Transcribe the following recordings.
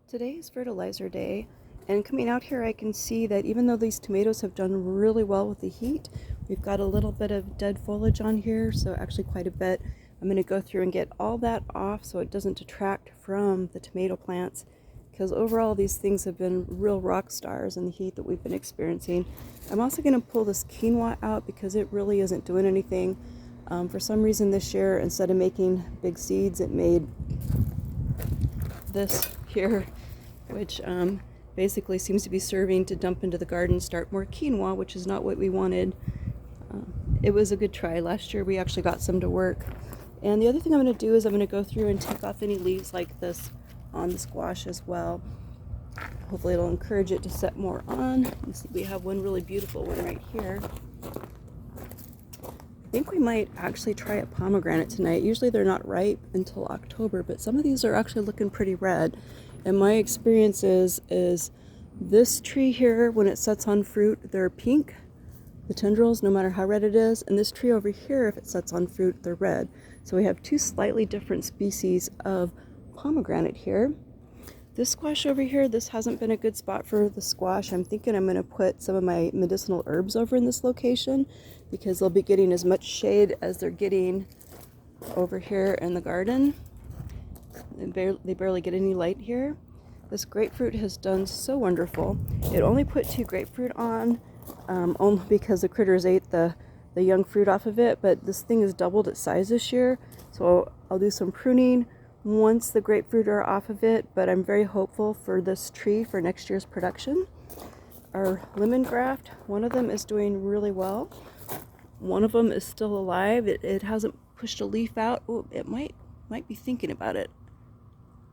Today is fertilizer day, and coming out here I can see that even though these tomatoes have done really well with the heat, we've got a little bit of dead foliage on here, so actually quite a bit. I'm going to go through and get all that off so it doesn't detract from the tomato plants, because overall these things have been real rock stars in the heat that we've been experiencing. I'm also going to pull this quinoa out because it really isn't doing anything. For some reason this year, instead of making big seeds, it made this here, which basically seems to be serving to dump into the garden, start more quinoa, which is not what we wanted. It was a good try. Last year we actually got some to work. And the other thing I'm going to do is I'm going to go through and take off any leaves like this on the squash as well. Hopefully it'll encourage it to set more on. You see we have one really beautiful one right here. I think we might actually try a pomegranate tonight. Usually they're not ripe until October, but some of these are actually looking pretty red. And my experience is this tree here, when it sets on fruit, they're pink, the tendrils, no matter how red it is. And this tree over here, if it sets on fruit, they're red. So we have two slightly different species of pomegranate here. This squash over here, this hasn't been a good spot for the squash. I'm thinking I'm going to put some of my medicinal herbs over in this location because they'll be getting as much shade as they're getting over here in the garden. They barely get any light here. This grapefruit has done so wonderful. It only put 2 grapefruit on, only because the critters ate the young fruit off of it, but this thing has doubled its size this year, so I'll do some pruning once the grapefruit are off of it, but I'm very hopeful for this tree for next year's production. Our lemon graft, one of them is doing really well. One of them is still alive. It hasn't pushed a leaf out. Oh, it might be thinking about it.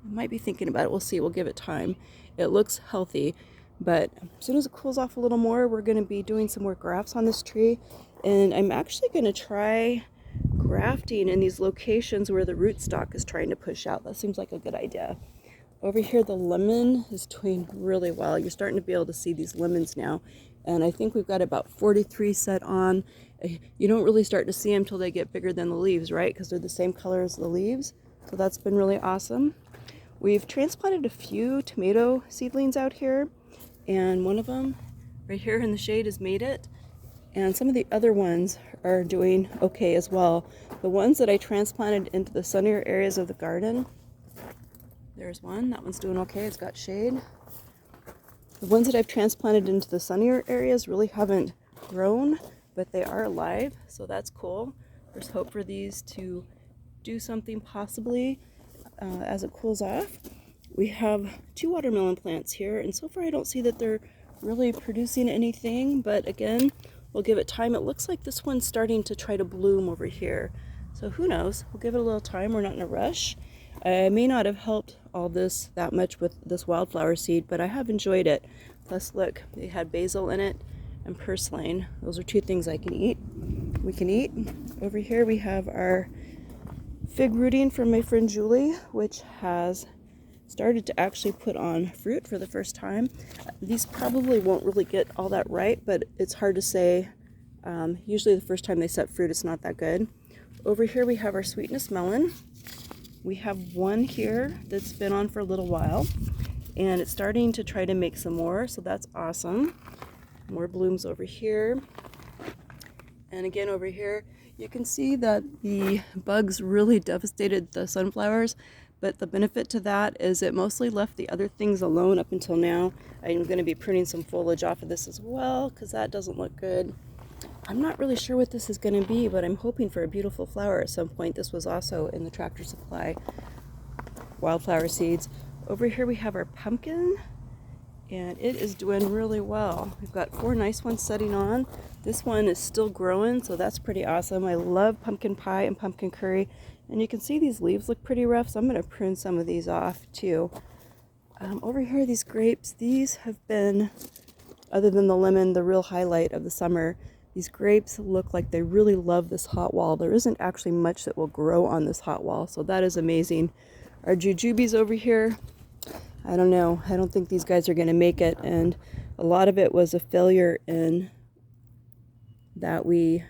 It might be thinking about it. We'll see. We'll give it time. It looks healthy, but as soon as it cools off a little more, we're going to be doing some more grafts on this tree, and I'm actually going to try grafting in these locations where the rootstock is trying to push out. That seems like a good idea. Over here, the lemon is doing really well. You're starting to be able to see these lemons now, and I think we've got about 43 set on. You don't really start to see them until they get bigger than the leaves, right? Because they're the same color as the leaves. So that's been really awesome. We've transplanted a few tomato seedlings out here, and one of them right here in the shade has made it. And some of the other ones are doing okay as well. The ones that I transplanted into the sunnier areas of the garden, there's one, that one's doing okay, it's got shade. The ones that I've transplanted into the sunnier areas really haven't grown, but they are alive, so that's cool. There's hope for these to do something possibly as it cools off. We have 2 watermelon plants here, and so far I don't see that they're really producing anything, but again, we'll give it time. It looks like this one's starting to try to bloom over here. So who knows? We'll give it a little time. We're not in a rush. I may not have helped all this that much with this wildflower seed, but I have enjoyed it. Plus, look, they had basil in it and purslane. Those are 2 things I can eat. We can eat. Over here we have our fig rooting from my friend Julie, which has started to actually put on fruit for the first time. These probably won't really get all that ripe, but it's hard to say. Usually the first time they set fruit, it's not that good. Over here we have our sweetness melon. We have one here that's been on for a little while, and it's starting to try to make some more, so that's awesome. More blooms over here. And again over here, you can see that the bugs really devastated the sunflowers, but the benefit to that is it mostly left the other things alone up until now. I'm going to be pruning some foliage off of this as well because that doesn't look good. I'm not really sure what this is going to be, but I'm hoping for a beautiful flower at some point. This was also in the Tractor Supply wildflower seeds. Over here we have our pumpkin, and it is doing really well. We've got 4 nice ones setting on. This one is still growing, so that's pretty awesome. I love pumpkin pie and pumpkin curry, and you can see these leaves look pretty rough, so I'm going to prune some of these off too. Over here, these grapes, these have been, other than the lemon, the real highlight of the summer. These grapes look like they really love this hot wall. There isn't actually much that will grow on this hot wall, so that is amazing. Our jujubes over here, I don't know. I don't think these guys are going to make it, and a lot of it was a failure in that we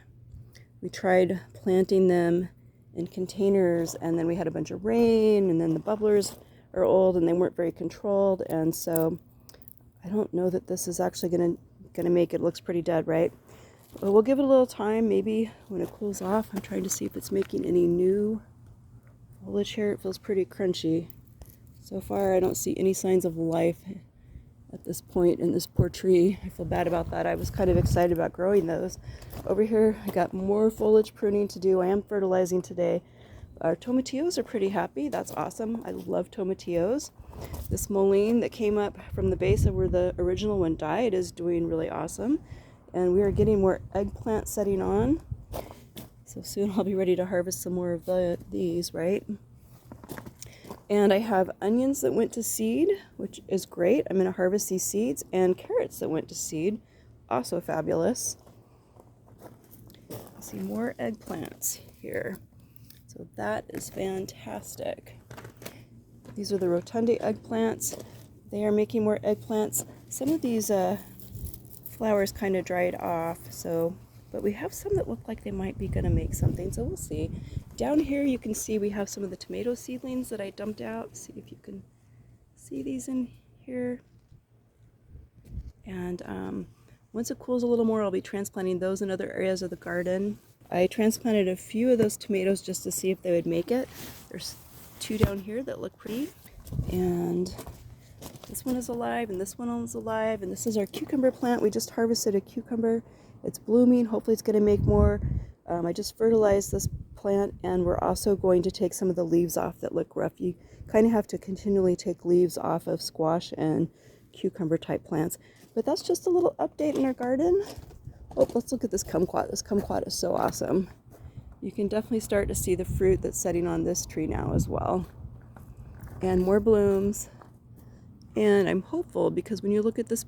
tried planting them in containers, and then we had a bunch of rain, and then the bubblers are old and they weren't very controlled, and so I don't know that this is actually gonna make it. It looks pretty dead, right? But we'll give it a little time. Maybe when it cools off. I'm trying to see if it's making any new foliage here. It feels pretty crunchy. So far, I don't see any signs of life at this point in this poor tree. I feel bad about that. I was kind of excited about growing those. Over here, I got more foliage pruning to do. I am fertilizing today. Our tomatillos are pretty happy. That's awesome. I love tomatillos. This mullein that came up from the base of where the original one died is doing really awesome. And we are getting more eggplant setting on. So soon I'll be ready to harvest some more of these, right? And I have onions that went to seed, which is great. I'm going to harvest these seeds, and carrots that went to seed, also fabulous. I see more eggplants here. So that is fantastic. These are the Rotundae eggplants. They are making more eggplants. Some of these flowers kind of dried off, but we have some that look like they might be going to make something, so we'll see. Down here you can see we have some of the tomato seedlings that I dumped out. See if you can see these in here. And once it cools a little more, I'll be transplanting those in other areas of the garden. I transplanted a few of those tomatoes just to see if they would make it. There's two down here that look pretty. And this one is alive, and this one is alive, and this is our cucumber plant. We just harvested a cucumber. It's blooming. Hopefully it's going to make more. I just fertilized this plant, and we're also going to take some of the leaves off that look rough. You kind of have to continually take leaves off of squash and cucumber type plants. But that's just a little update in our garden. Oh, let's look at this kumquat. This kumquat is so awesome. You can definitely start to see the fruit that's setting on this tree now as well. And more blooms. And I'm hopeful because when you look at this,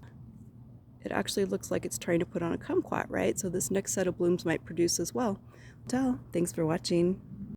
it actually looks like it's trying to put on a kumquat, right? So this next set of blooms might produce as well. Thanks for watching.